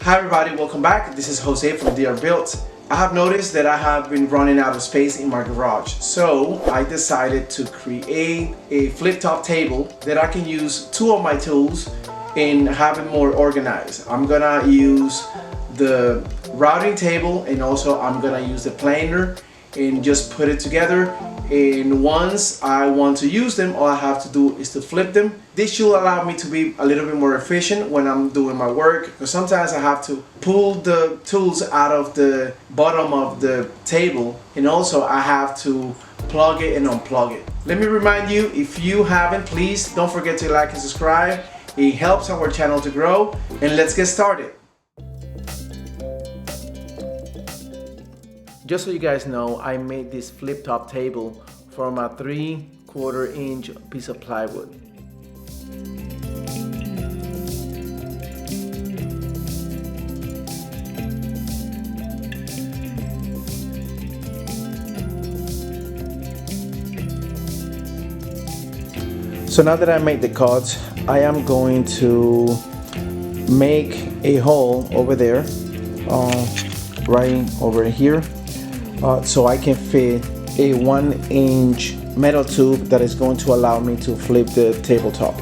Hi everybody, welcome back. This is Jose from DR Built. I have noticed that I have been running out of space in my garage, so I decided to create a flip-top table that I can use two of my tools and have it more organized. I'm gonna use the routing table and also I'm gonna use the planer and just put it together, and once I want to use them, all I have to do is to flip them. This should allow me to be a little bit more efficient when I'm doing my work, because sometimes I have to pull the tools out of the bottom of the table, and also I have to plug it and unplug it. Let me remind you, if you haven't, please don't forget to like and subscribe. It helps our channel to grow, and let's get started. Just so you guys know, I made this flip-top table from a 3/4 inch piece of plywood. So now that I made the cuts, I am going to make a hole over there, right over here. So I can fit a 1-inch metal tube that is going to allow me to flip the tabletop.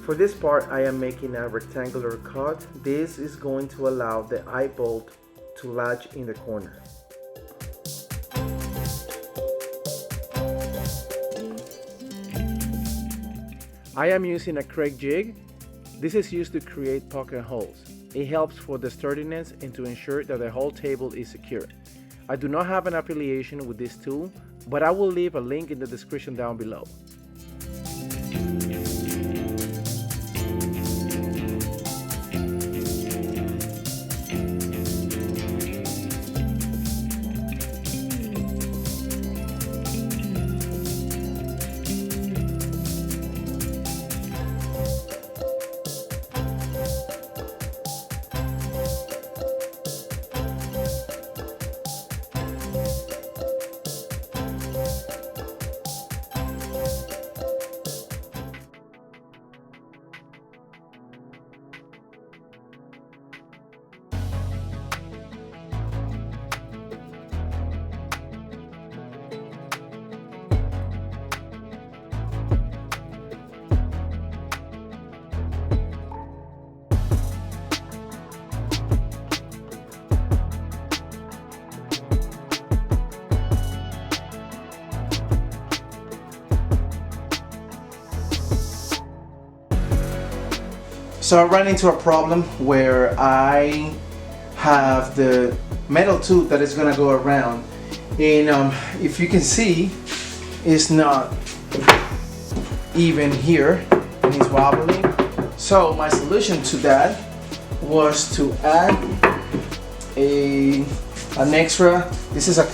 For this part, I am making a rectangular cut. This is going to allow the eye bolt to latch in the corner. I am using a Kreg jig. This is used to create pocket holes. It helps for the sturdiness and to ensure that the whole table is secure. I do not have an affiliation with this tool, but I will leave a link in the description down below. So I ran into a problem where I have the metal tube that is going to go around, and if you can see, it's not even here and it's wobbling. So my solution to that was to add an extra. This is a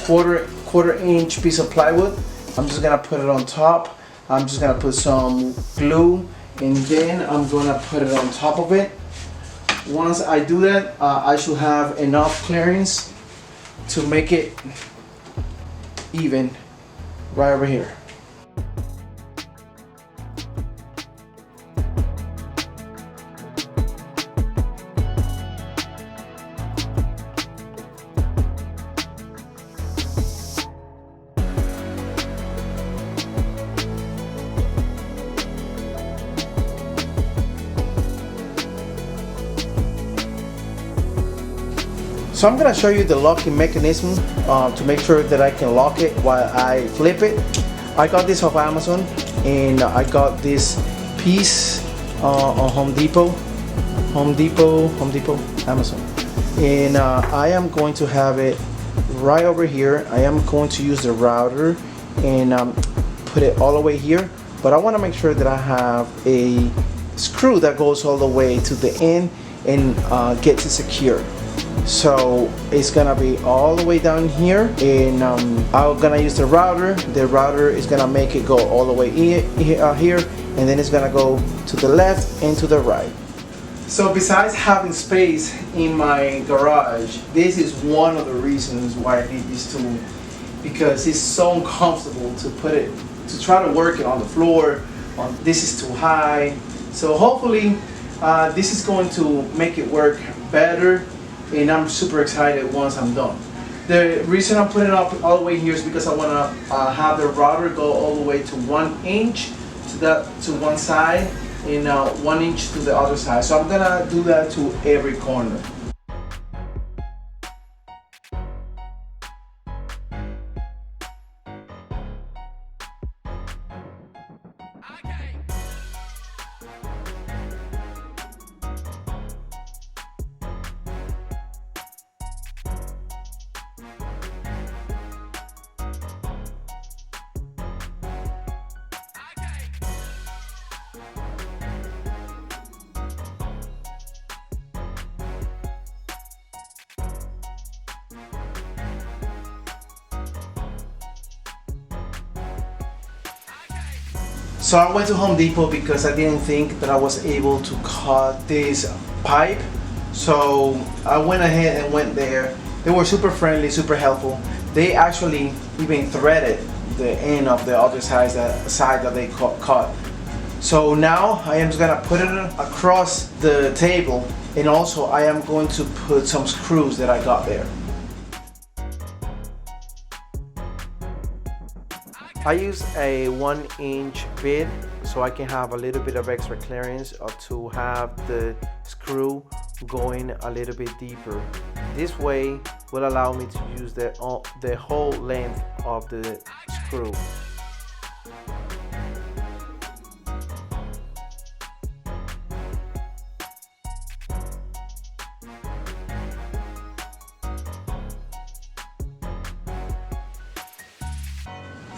quarter inch piece of plywood. I'm just gonna put it on top. I'm just gonna put some glue, and then I'm gonna put it on top of it. Once I do that, I should have enough clearance to make it even right over here. So I'm going to show you the locking mechanism to make sure that I can lock it while I flip it. I got this off Amazon, and I got this piece on Home Depot, Amazon. And I am going to have it right over here. I am going to use the router and put it all the way here, but I want to make sure that I have a screw that goes all the way to the end and gets it secure. So it's gonna be all the way down here, and I'm gonna use the router. The router is gonna make it go all the way here, and then it's gonna go to the left and to the right. So besides having space in my garage, this is one of the reasons why I need this tool, because it's so uncomfortable to try to work it on the floor. This is too high. So hopefully this is going to make it work better, and I'm super excited once I'm done. The reason I'm putting it up all the way here is because I want to have the router go all the way to 1 inch to one side, and 1 inch to the other side. So I'm gonna do that to every corner. So I went to Home Depot because I didn't think that I was able to cut this pipe. So I went ahead and went there. They were super friendly, super helpful. They actually even threaded the end of the other side that they cut. So now I am just gonna put it across the table, and also I am going to put some screws that I got there. I use a 1 inch bit so I can have a little bit of extra clearance to have the screw going a little bit deeper. This way will allow me to use the whole length of the screw.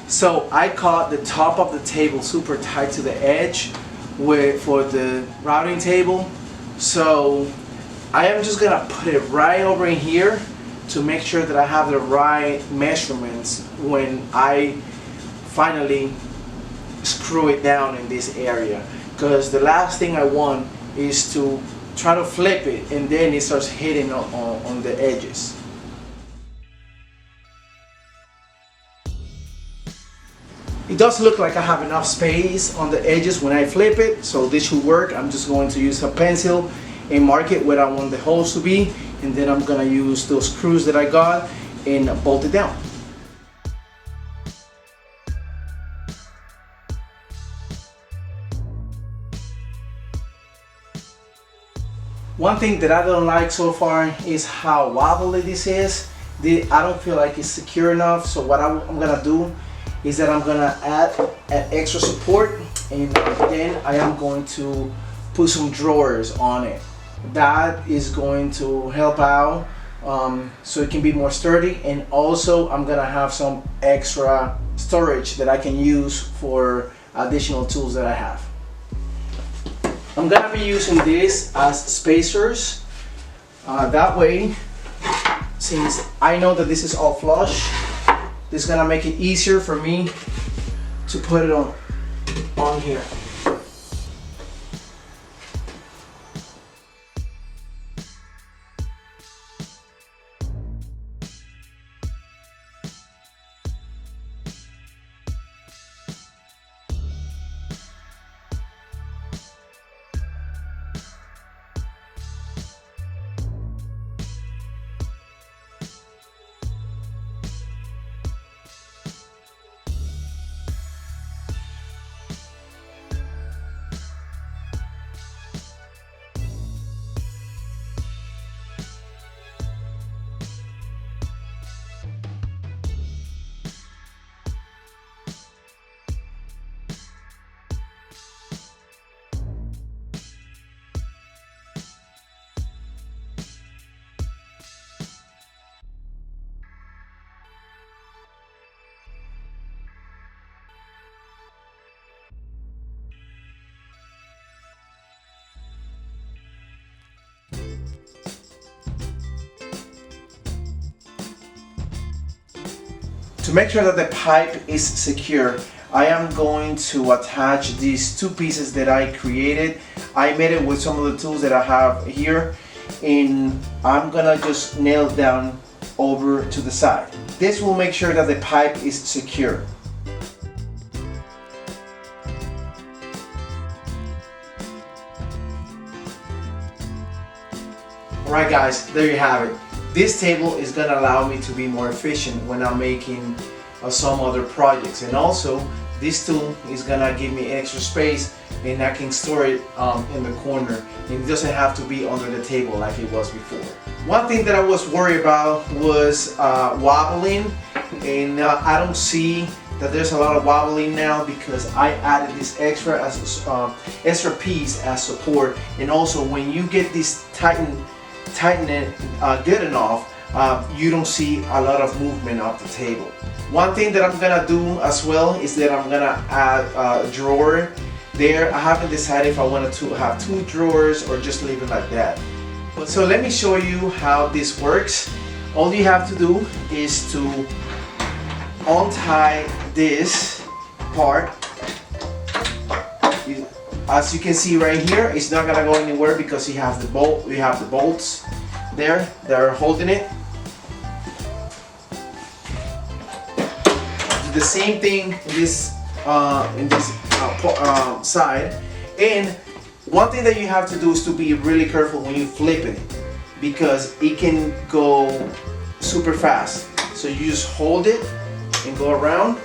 So I caught the top of the table super tight to the edge for the routing table. So I am just gonna put it right over in here to make sure that I have the right measurements when I finally screw it down in this area. Because the last thing I want is to try to flip it and then it starts hitting on the edges. It does look like I have enough space on the edges when I flip it, so this should work. I'm just going to use a pencil and mark it where I want the holes to be, and then I'm gonna use those screws that I got and bolt it down. One thing that I don't like so far is how wobbly this is. I don't feel like it's secure enough, so what I'm gonna do is that I'm gonna add an extra support, and then I am going to put some drawers on it. That is going to help out so it can be more sturdy, and also I'm gonna have some extra storage that I can use for additional tools that I have. I'm gonna be using this as spacers. That way, since I know that this is all flush, this is gonna make it easier for me to put it on here. To make sure that the pipe is secure, I am going to attach these two pieces that I created. I made it with some of the tools that I have here, and I'm gonna just nail it down over to the side. This will make sure that the pipe is secure. Alright guys, there you have it. This table is going to allow me to be more efficient when I'm making some other projects, and also this tool is going to give me extra space and I can store it in the corner, and it doesn't have to be under the table like it was before. One thing that I was worried about was wobbling, and I don't see that there's a lot of wobbling now because I added this extra piece as support, and also when you get this tighten it good enough, you don't see a lot of movement of the table. One thing that I'm gonna do as well is that I'm gonna add a drawer there. I haven't decided if I wanted to have 2 drawers or just leave it like that. So let me show you how this works. All you have to do is to untie this part. As you can see right here, it's not gonna go anywhere because you have the bolts there that are holding it. Do the same thing in this side. And one thing that you have to do is to be really careful when you flip it, because it can go super fast. So you just hold it and go around.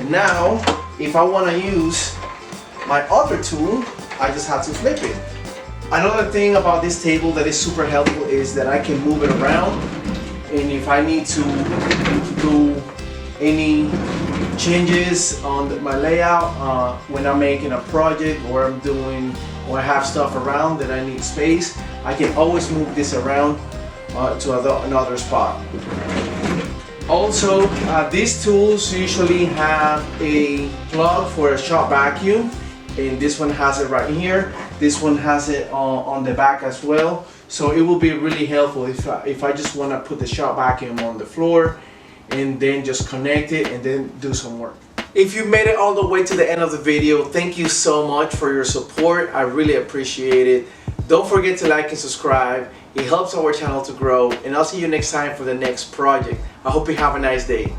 And now, if I want to use my other tool, I just have to flip it. Another thing about this table that is super helpful is that I can move it around, and if I need to do any changes on my layout when I'm making a project or I have stuff around that I need space, I can always move this around to another spot. Also, these tools usually have a plug for a shop vacuum, and this one has it right here. This one has it on the back as well. So it will be really helpful if I just want to put the shop vacuum on the floor and then just connect it and then do some work. If you made it all the way to the end of the video, thank you so much for your support. I really appreciate it. Don't forget to like and subscribe. It helps our channel to grow, and I'll see you next time for the next project. I hope you have a nice day.